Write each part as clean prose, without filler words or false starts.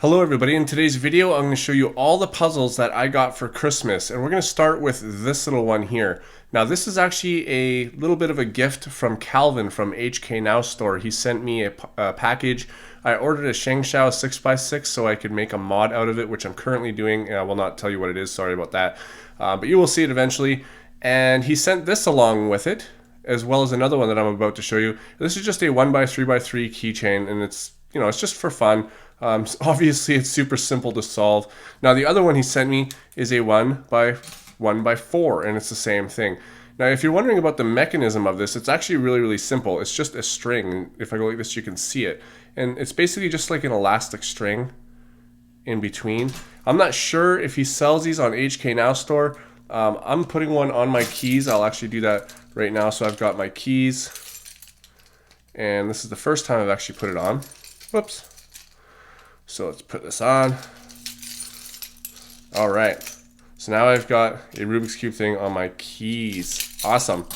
Hello everybody, in today's video I'm going to show you all the puzzles that I got for Christmas, and we're going to start with this little one here. Now this is actually a little bit of a gift from Calvin from HK Now store. He sent me a package. I ordered a Shengshao 6x6 so I could make a mod out of it, which I'm currently doing, and I will not tell you what it is, sorry about that, but you will see it eventually. And he sent this along with it, as well as another one that I'm about to show you. This is just a 1x3x3 keychain, and it's just for fun. Obviously it's super simple to solve. Now the other one he sent me is a 1x1x4, and it's the same thing. Now if you're wondering about the mechanism of this, it's actually really simple. It's just a string. If I go like this, you can see it, and it's basically just like an elastic string in between. I'm not sure if he sells these on HK Now store. I'm putting one on my keys. I'll actually do that right now. So I've got my keys, and this is the first time I've actually put it on. Whoops. So let's put this on. All right. So now I've got a Rubik's Cube thing on my keys. Awesome.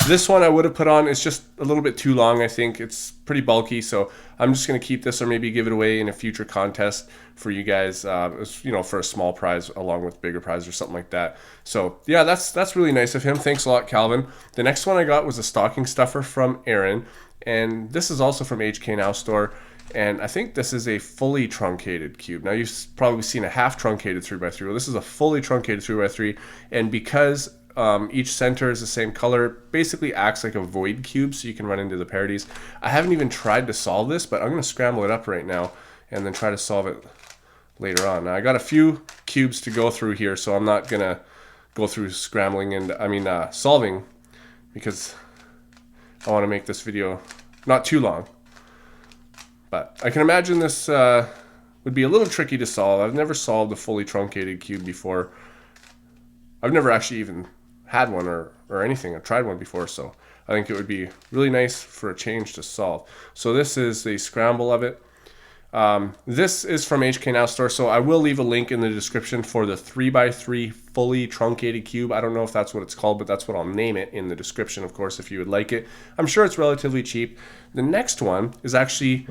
This one I would have put on. It's just a little bit too long, I think. It's pretty bulky, so I'm just going to keep this or maybe give it away in a future contest for you guys, for a small prize along with bigger prize or something like that. So yeah, that's really nice of him. Thanks a lot, Calvin. The next one I got was a stocking stuffer from Aaron, and this is also from HK Now store. And I think this is a fully truncated cube. Now you've probably seen a half truncated 3x3. Well, this is a fully truncated 3x3, and because each center is the same color, it basically acts like a void cube, so you can run into the parodies. I haven't even tried to solve this, but I'm going to scramble it up right now and then try to solve it later on. Now I got a few cubes to go through here, so I'm not going to go through scrambling and solving, because I want to make this video not too long. But I can imagine this would be a little tricky to solve. I've never solved a fully truncated cube before. I've never actually even had one or anything. I've tried one before, so I think it would be really nice for a change to solve. So this is the scramble of it. This is from HK Now store, so I will leave a link in the description for the 3x3 fully truncated cube. I don't know if that's what it's called, but that's what I'll name it in the description, of course, if you would like it. I'm sure it's relatively cheap. The next one is actually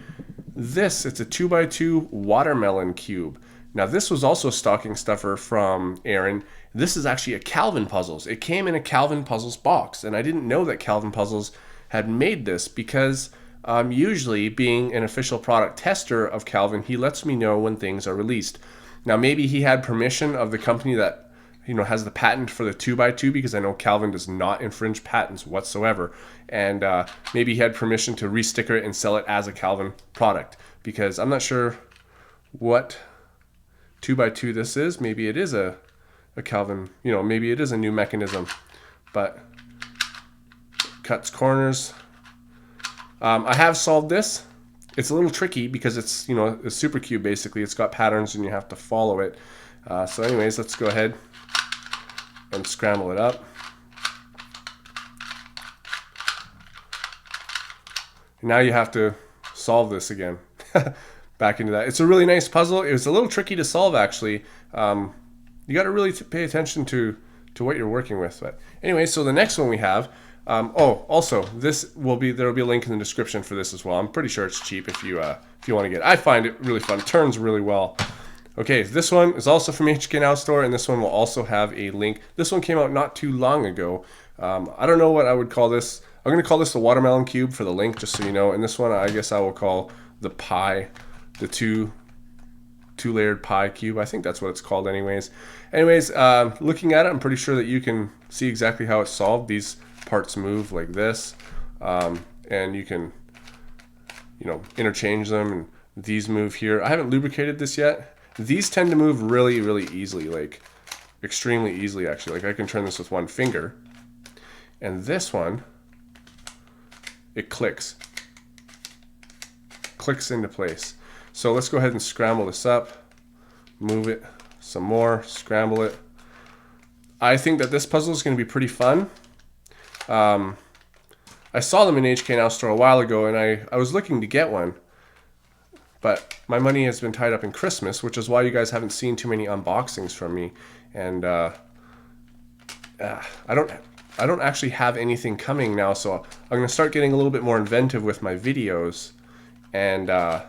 this. It's a 2x2 watermelon cube. Now this was also a stocking stuffer from Aaron. This is actually a Calvin Puzzles. It came in a Calvin Puzzles box, and I didn't know that Calvin Puzzles had made this because usually, being an official product tester of Calvin, he lets me know when things are released. Now maybe he had permission of the company that has the patent for the 2x2, because I know Calvin does not infringe patents whatsoever, and maybe he had permission to resticker it and sell it as a Calvin product, because I'm not sure what 2x2 this is. Maybe it is a Calvin, maybe it is a new mechanism, but cuts corners. I have solved this. It's a little tricky because it's a super cube basically. It's got patterns and you have to follow it. So anyways, let's go ahead and scramble it up. And now you have to solve this again. Back into that. It's a really nice puzzle. It was a little tricky to solve actually. You got to really pay attention to what you're working with. But anyway, so the next one we have. Also, there'll be a link in the description for this as well. I'm pretty sure it's cheap if you want to get it. I find it really fun. It turns really well. Okay, this one is also from HK Now store, and this one will also have a link. This one came out not too long ago. I don't know what I would call this. I'm going to call this the watermelon cube for the link, just so you know. And this one, I guess I will call the pie, the two-layered pie cube. I think that's what it's called anyways. Looking at it, I'm pretty sure that you can see exactly how it's solved. These parts move like this, and you can interchange them, and these move here. I haven't lubricated this yet. These tend to move really easily, like extremely easily actually. Like I can turn this with one finger, and this one, it clicks into place. So let's go ahead and scramble this up, move it some more, scramble it. I think that this puzzle is going to be pretty fun. I saw them in HK Now store a while ago, and I was looking to get one, but my money has been tied up in Christmas, which is why you guys haven't seen too many unboxings from me. And I don't actually have anything coming now, so I'm going to start getting a little bit more inventive with my videos, and have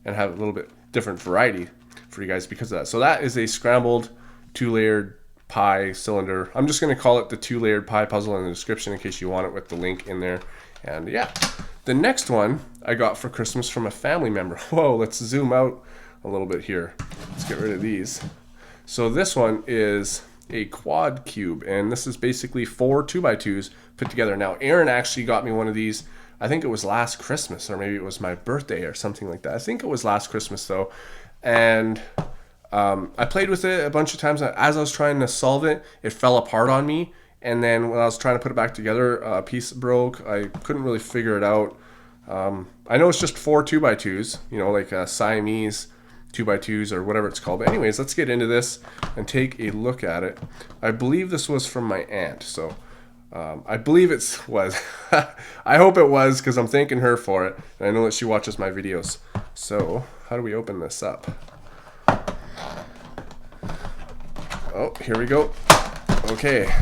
a little bit different variety. for you guys because of that. So that is a scrambled 2-layered pie cylinder. I'm just going to call it the 2-layered pie puzzle in the description in case you want it with the link in there. And yeah, the next one I got for Christmas from a family member. Whoa, let's zoom out a little bit here. Let's get rid of these. So this one is a quad cube, and this is basically 4 2x2s put together. Now Aaron actually got me one of these, I think it was last Christmas, or maybe it was my birthday or something like that. I think it was last Christmas though. And I played with it a bunch of times. As I was trying to solve it, it fell apart on me. And then when I was trying to put it back together, a piece broke. I couldn't really figure it out. I know it's just 4 2x2s, you know, like Siamese 2x2s or whatever it's called. But anyways, let's get into this and take a look at it. I believe this was from my aunt. So I believe it was. I hope it was because I'm thanking her for it. And I know that she watches my videos. So how do we open this up? Oh, here we go. Okay.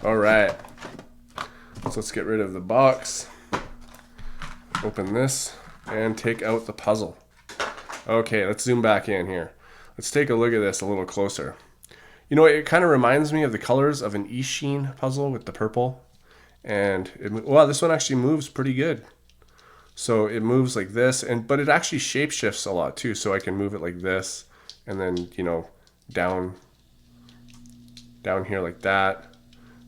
All right. So let's get rid of the box. Open this and take out the puzzle. Okay, let's zoom back in here. Let's take a look at this a little closer. You know, it kind of reminds me of the colors of an KeyChain puzzle with the purple. And wow, this one actually moves pretty good. So it moves like this, but it actually shape shifts a lot too. So I can move it like this, and then, you know, down here like that.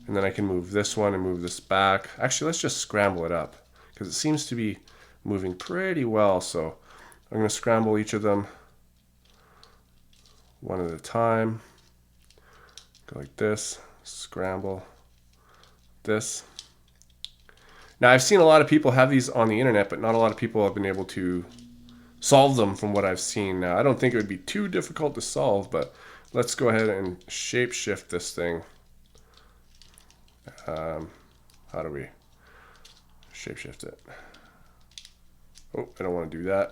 And then I can move this one and move this back. Actually, let's just scramble it up because it seems to be moving pretty well. So I'm going to scramble each of them one at a time. Go like this, scramble this. Now, I've seen a lot of people have these on the internet, but not a lot of people have been able to solve them from what I've seen. Now, I don't think it would be too difficult to solve, but let's go ahead and shape shift this thing. How do we shape shift it? Oh, I don't want to do that.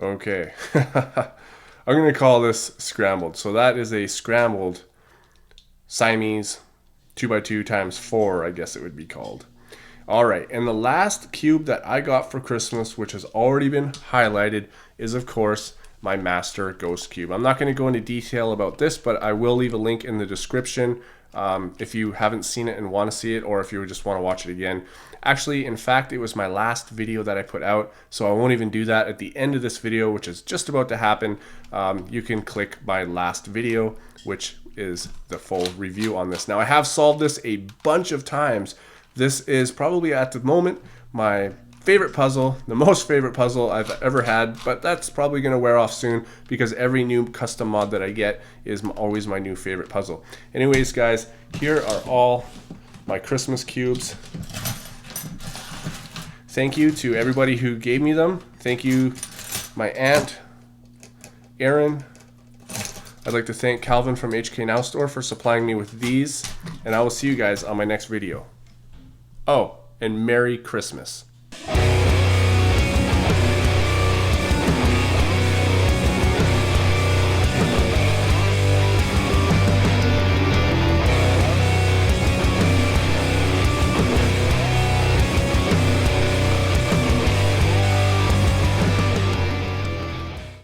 Okay. I'm going to call this scrambled. So that is a scrambled Siamese 2x2 times 4, I guess it would be called. All right, and the last cube that I got for Christmas, which has already been highlighted, is of course my master ghost cube. I'm not going to go into detail about this, but I will leave a link in the description if you haven't seen it and want to see it, or if you just want to watch it again. Actually, in fact, it was my last video that I put out, so I won't even do that. At the end of this video, which is just about to happen, you can click my last video, which is the full review on this. Now, I have solved this a bunch of times. This is probably at the moment my favorite puzzle, the most favorite puzzle I've ever had, but that's probably going to wear off soon because every new custom mod that I get is always my new favorite puzzle. Anyways, guys, here are all my Christmas cubes. Thank you to everybody who gave me them. Thank you, my aunt, Erin. I'd like to thank Calvin from HK Now Store for supplying me with these, and I will see you guys on my next video. Oh, and Merry Christmas.